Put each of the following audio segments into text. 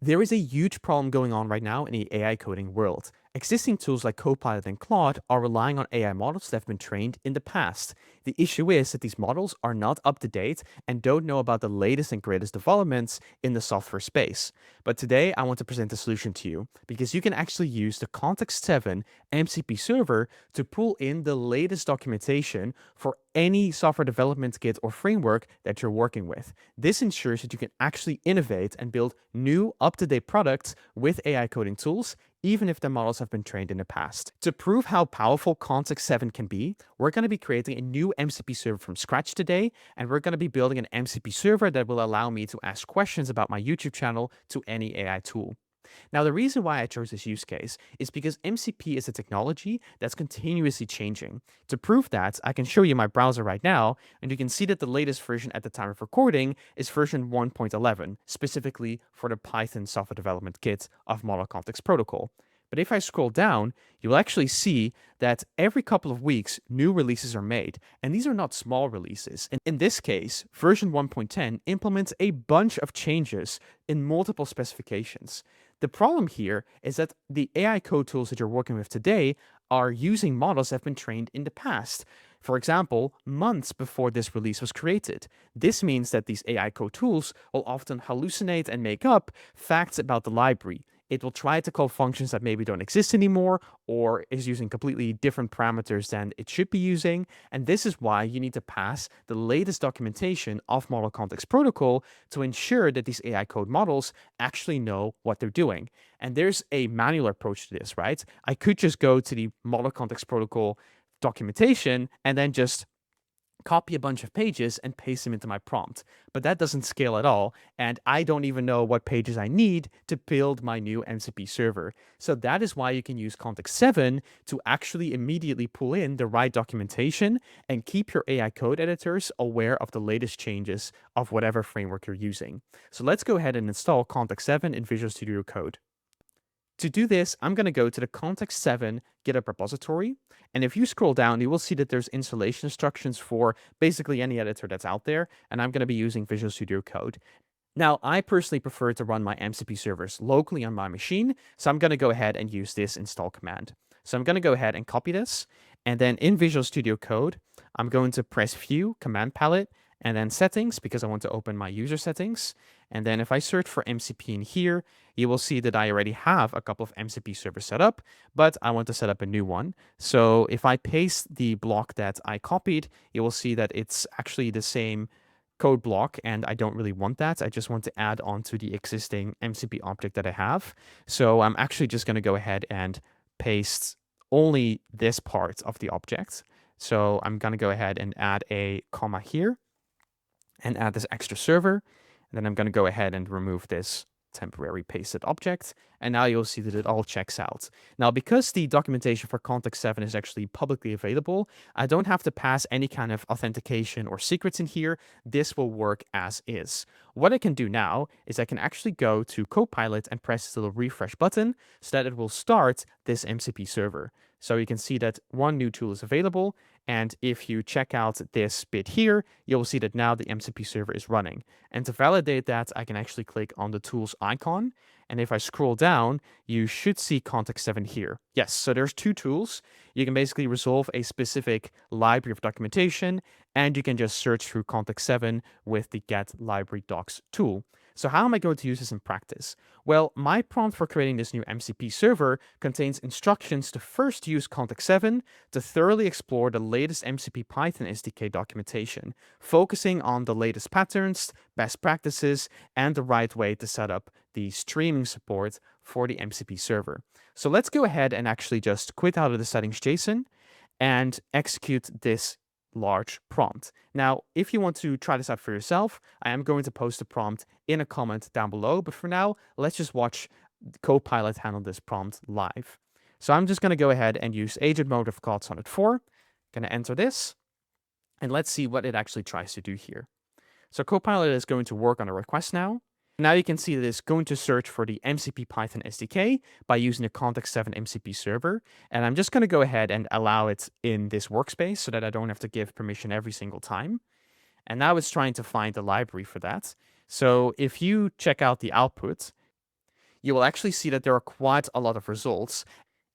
There is a huge problem going on right now in the AI coding world. Existing tools like Copilot and Claude are relying on AI models that have been trained in the past. The issue is that these models are not up to date and don't know about the latest and greatest developments in the software space. But today I want to present a solution to you because you can actually use the Context7 MCP server to pull in the latest documentation for any software development kit or framework that you're working with. This ensures that you can actually innovate and build new, up to date products with AI coding tools, even if the models have been trained in the past. To prove how powerful Context7 can be, we're going to be creating a new MCP server from scratch today, and we're going to be building an MCP server that will allow me to ask questions about my YouTube channel to any AI tool. Now, the reason why I chose this use case is because MCP is a technology that's continuously changing. To prove that, I can show you my browser right now, and you can see that the latest version at the time of recording is version 1.11, specifically for the Python software development kit of Model Context Protocol. But if I scroll down, you'll actually see that every couple of weeks, new releases are made. And these are not small releases. In this case, version 1.10 implements a bunch of changes in multiple specifications. The problem here is that the AI code tools that you're working with today are using models that have been trained in the past. For example, months before this release was created. This means that these AI code tools will often hallucinate and make up facts about the library. It will try to call functions that maybe don't exist anymore or is using completely different parameters than it should be using. And this is why you need to pass the latest documentation of Model Context Protocol to ensure that these AI code models actually know what they're doing. And there's a manual approach to this, right? I could just go to the Model Context Protocol documentation and then just copy a bunch of pages and paste them into my prompt. But that doesn't scale at all, and I don't even know what pages I need to build my new MCP server. So that is why you can use Context7 to actually immediately pull in the right documentation and keep your AI code editors aware of the latest changes of whatever framework you're using. So let's go ahead and install Context7 in Visual Studio Code. To do this, I'm going to go to the Context7 GitHub repository. And if you scroll down, you will see that there's installation instructions for basically any editor that's out there. And I'm going to be using Visual Studio Code. Now, I personally prefer to run my MCP servers locally on my machine. So I'm going to go ahead and use this install command. So I'm going to go ahead and copy this. And then in Visual Studio Code, I'm going to press View, Command Palette, and then Settings because I want to open my user settings. And then if I search for MCP in here, you will see that I already have a couple of MCP servers set up, but I want to set up a new one. So if I paste the block that I copied, you will see that it's actually the same code block, and I don't really want that. I just want to add on to the existing MCP object that I have. So I'm actually just going to go ahead and paste only this part of the object. So I'm going to go ahead and add a comma here and add this extra server. And then I'm going to go ahead and remove this temporary pasted object. And now you'll see that it all checks out. Now, because the documentation for Context7 is actually publicly available, I don't have to pass any kind of authentication or secrets in here. This will work as is. What I can do now is I can actually go to Copilot and press this little refresh button so that it will start this MCP server. So you can see that one new tool is available. And if you check out this bit here, you'll see that now the MCP server is running. And to validate that, I can actually click on the tools icon. And if I scroll down, you should see Context7 here. Yes, so there's two tools. You can basically resolve a specific library of documentation, and you can just search through Context7 with the get library docs tool. So how am I going to use this in practice? Well, my prompt for creating this new MCP server contains instructions to first use Context7 to thoroughly explore the latest MCP Python SDK documentation, focusing on the latest patterns, best practices, and the right way to set up the streaming support for the MCP server. So let's go ahead and actually just quit out of the settings JSON and execute this large prompt. Now, if you want to try this out for yourself, I am going to post a prompt in a comment down below, but for now, let's just watch Copilot handle this prompt live. So I'm just going to go ahead and use agent mode of Claude Sonnet 4. Going to enter this, and let's see what it actually tries to do here. So Copilot is going to work on a request now. Now you can see that it's going to search for the MCP Python SDK by using the Context7 MCP server. And I'm just going to go ahead and allow it in this workspace so that I don't have to give permission every single time. And now it's trying to find the library for that. So if you check out the output, you will actually see that there are quite a lot of results.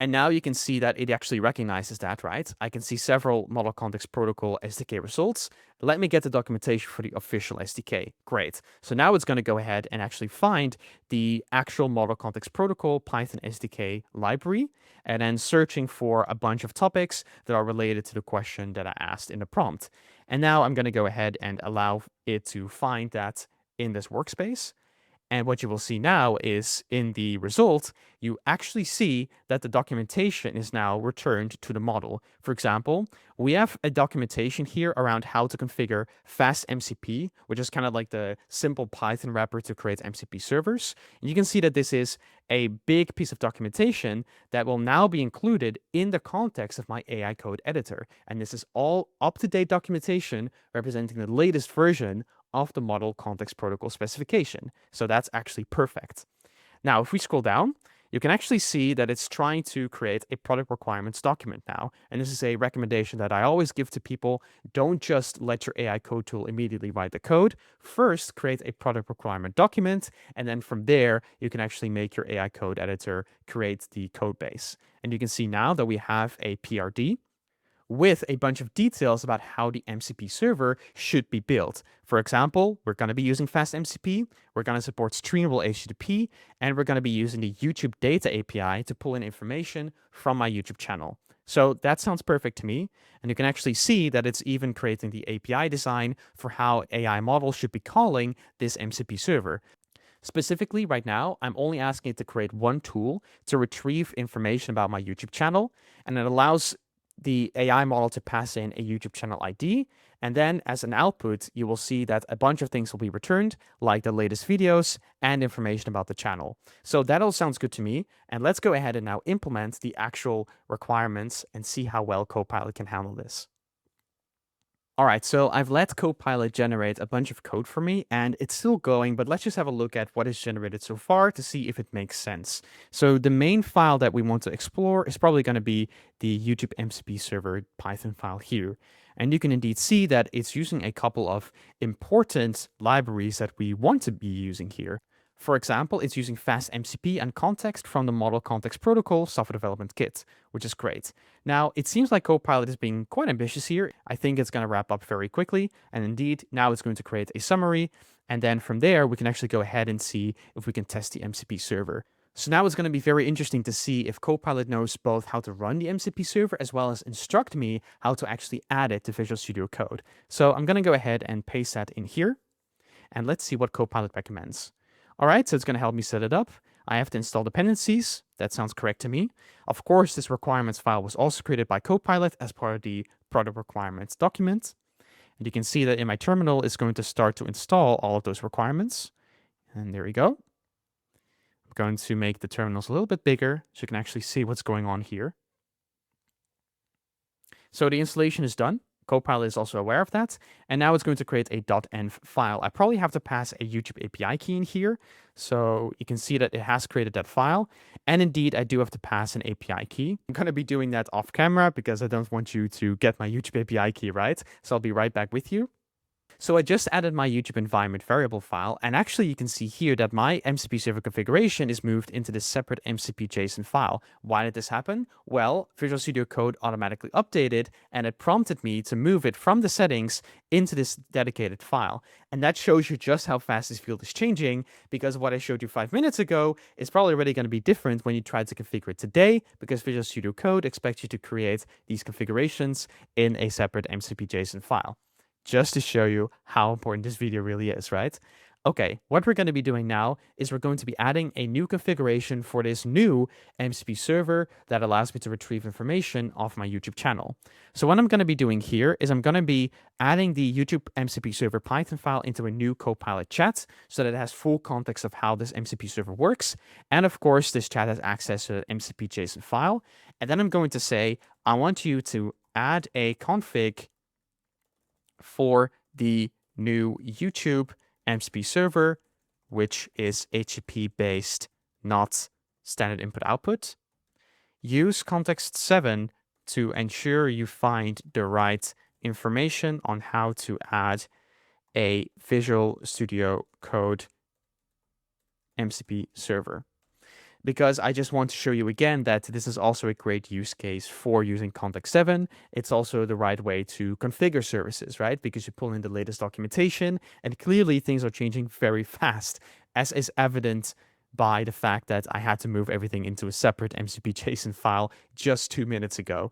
And now you can see that it actually recognizes that, right? I can see several Model Context Protocol SDK results. Let me get the documentation for the official SDK. Great. So now it's going to go ahead and actually find the actual Model Context Protocol Python SDK library, and then searching for a bunch of topics that are related to the question that I asked in the prompt. And now I'm going to go ahead and allow it to find that in this workspace. And what you will see now is in the result, you actually see that the documentation is now returned to the model. For example, we have a documentation here around how to configure fast MCP, which is kind of like the simple Python wrapper to create MCP servers. And you can see that this is a big piece of documentation that will now be included in the context of my AI code editor. And this is all up-to-date documentation representing the latest version of the Model Context Protocol specification. So that's actually perfect. Now, if we scroll down, you can actually see that it's trying to create a product requirements document now. And this is a recommendation that I always give to people. Don't just let your AI code tool immediately write the code. First, create a product requirement document. And then from there, you can actually make your AI code editor create the code base. And you can see now that we have a PRD with a bunch of details about how the MCP server should be built. For example, we're going to be using fast MCP, we're going to support streamable HTTP, and we're going to be using the YouTube data API to pull in information from my YouTube channel. So that sounds perfect to me. And you can actually see that it's even creating the API design for how AI models should be calling this MCP server. Specifically, right now, I'm only asking it to create one tool to retrieve information about my YouTube channel, and it allows the AI model to pass in a YouTube channel ID. And then as an output, you will see that a bunch of things will be returned, like the latest videos and information about the channel. So that all sounds good to me. And let's go ahead and now implement the actual requirements and see how well Copilot can handle this. All right, so I've let Copilot generate a bunch of code for me, and it's still going, but let's just have a look at what is generated so far to see if it makes sense. So the main file that we want to explore is probably going to be the YouTube MCP Server Python file here. And you can indeed see that it's using a couple of important libraries that we want to be using here. For example, it's using fast MCP and context from the Model Context Protocol software development kit, which is great. Now, it seems like Copilot is being quite ambitious here. I think it's going to wrap up very quickly. And indeed, now it's going to create a summary. And then from there, we can actually go ahead and see if we can test the MCP server. So now it's going to be very interesting to see if Copilot knows both how to run the MCP server as well as instruct me how to actually add it to Visual Studio Code. So I'm going to go ahead and paste that in here. And let's see what Copilot recommends. All right, so it's going to help me set it up. I have to install dependencies. That sounds correct to me. Of course, this requirements file was also created by Copilot as part of the product requirements document. And you can see that in my terminal, it's going to start to install all of those requirements. And there we go. I'm going to make the terminals a little bit bigger so you can actually see what's going on here. So the installation is done. Copilot is also aware of that. And now it's going to create a .env file. I probably have to pass a YouTube API key in here. So you can see that it has created that file. And indeed, I do have to pass an API key. I'm going to be doing that off camera because I don't want you to get my YouTube API key, right? So I'll be right back with you. So I just added my YouTube environment variable file, and actually you can see here that my MCP server configuration is moved into this separate MCP JSON file. Why did this happen? Well, Visual Studio Code automatically updated, and it prompted me to move it from the settings into this dedicated file. And that shows you just how fast this field is changing, because what I showed you 5 minutes ago is probably already going to be different when you try to configure it today, because Visual Studio Code expects you to create these configurations in a separate MCP JSON file. Just to show you how important this video really is, right? Okay, what we're going to be doing now is we're going to be adding a new configuration for this new MCP server that allows me to retrieve information off my YouTube channel. So what I'm going to be doing here is I'm going to be adding the YouTube MCP server Python file into a new Copilot chat so that it has full context of how this MCP server works. And of course, this chat has access to the MCP JSON file. And then I'm going to say, I want you to add a config for the new YouTube MCP server, which is HTTP based, not standard input output. Use Context7 to ensure you find the right information on how to add a Visual Studio Code MCP server. because I just want to show you again that this is also a great use case for using Context7. It's also the right way to configure services, right? Because you pull in the latest documentation and clearly things are changing very fast, as is evident by the fact that I had to move everything into a separate MCP JSON file just 2 minutes ago.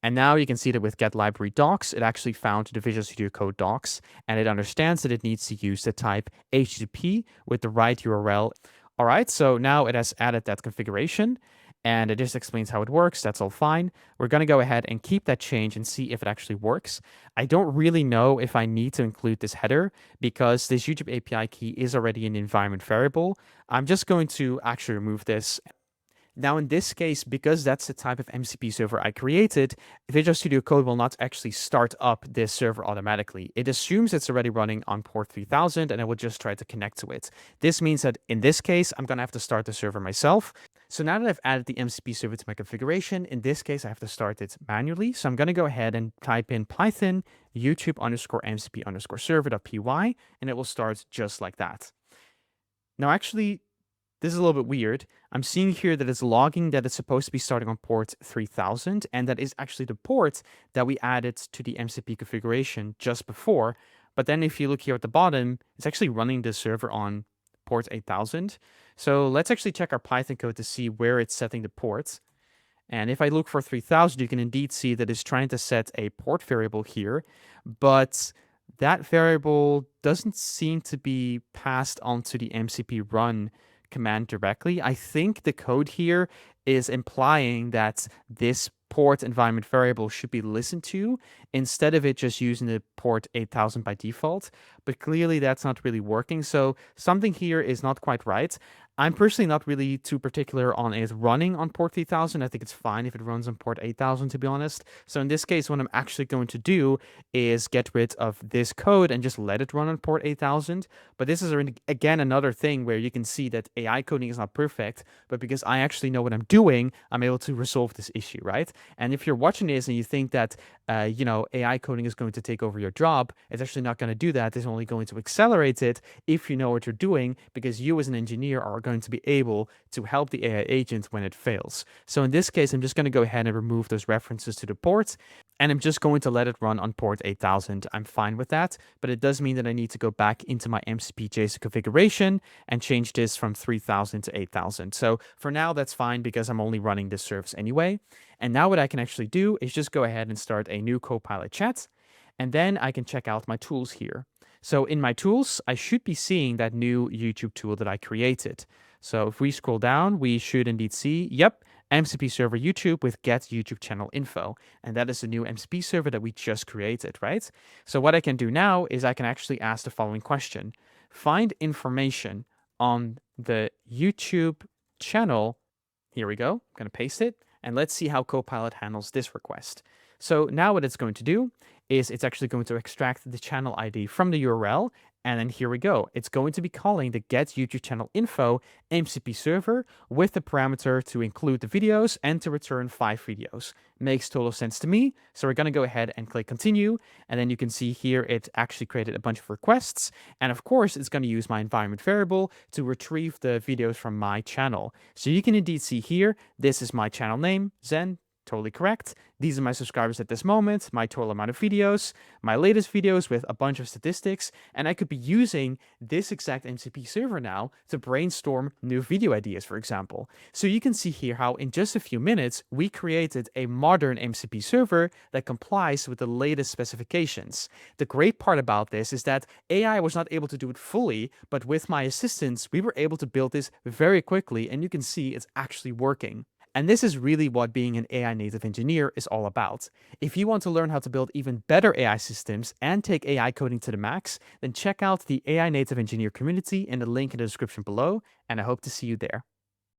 And now you can see that with get library docs, it actually found the Visual Studio Code docs, and it understands that it needs to use the type HTTP with the right URL. All right, so now it has added that configuration, and it just explains how it works. That's all fine. We're going to go ahead and keep that change and see if it actually works. I don't really know if I need to include this header because this YouTube API key is already an environment variable. I'm just going to actually remove this. Now, in this case, because that's the type of MCP server I created, Visual Studio Code will not actually start up this server automatically. It assumes it's already running on port 3000 and it will just try to connect to it. This means that in this case, I'm going to have to start the server myself. So now that I've added the MCP server to my configuration, in this case, I have to start it manually. So I'm going to go ahead and type in Python YouTube _MCP server.py, and it will start just like that. Now, actually, this is a little bit weird. I'm seeing here that it's logging that it's supposed to be starting on port 3000, and that is actually the port that we added to the MCP configuration just before. But then if you look here at the bottom, it's actually running the server on port 8000. So let's actually check our Python code to see where it's setting the ports. And if I look for 3000, you can indeed see that it's trying to set a port variable here, but that variable doesn't seem to be passed onto the MCP run command directly. I think the code here is implying that this port environment variable should be listened to instead of it just using the port 8000 by default. But clearly that's not really working. So something here is not quite right. I'm personally not really too particular on it running on port 3000. I think it's fine if it runs on port 8000, to be honest. So in this case, what I'm actually going to do is get rid of this code and just let it run on port 8000. But this is, again, another thing where you can see that AI coding is not perfect, but because I actually know what I'm doing, I'm able to resolve this issue, right? And if you're watching this and you think that, AI coding is going to take over your job, it's actually not going to do that. It's only going to accelerate it if you know what you're doing, because you as an engineer are going to be able to help the AI agent when it fails. So in this case, I'm just going to go ahead and remove those references to the ports, and I'm just going to let it run on port 8000. I'm fine with that, but it does mean that I need to go back into my MCP JSON configuration and change this from 3000 to 8000. So for now, that's fine because I'm only running this service anyway. And now what I can actually do is just go ahead and start a new Copilot chat, and then I can check out my tools here. So in my tools, I should be seeing that new YouTube tool that I created. So if we scroll down, we should indeed see, yep, MCP server YouTube with get YouTube channel info. And that is the new MCP server that we just created, right? So what I can do now is I can actually ask the following question. Find information on the YouTube channel. Here we go. I'm going to paste it. And let's see how Copilot handles this request. So now what it's going to do is it's actually going to extract the channel ID from the URL. And then here we go. It's going to be calling the get YouTube channel info MCP server with the parameter to include the videos and to return 5 videos. Makes total sense to me. So we're going to go ahead and click continue. And then you can see here it actually created a bunch of requests. And of course, it's going to use my environment variable to retrieve the videos from my channel. So you can indeed see here, this is my channel name, Zen. Totally correct. These are my subscribers at this moment, my total amount of videos, my latest videos with a bunch of statistics, and I could be using this exact MCP server now to brainstorm new video ideas, for example. So you can see here how in just a few minutes, we created a modern MCP server that complies with the latest specifications. The great part about this is that AI was not able to do it fully, but with my assistance, we were able to build this very quickly, and you can see it's actually working. And this is really what being an AI native engineer is all about. If you want to learn how to build even better AI systems and take AI coding to the max, then check out the AI native engineer community in the link in the description below, and I hope to see you there.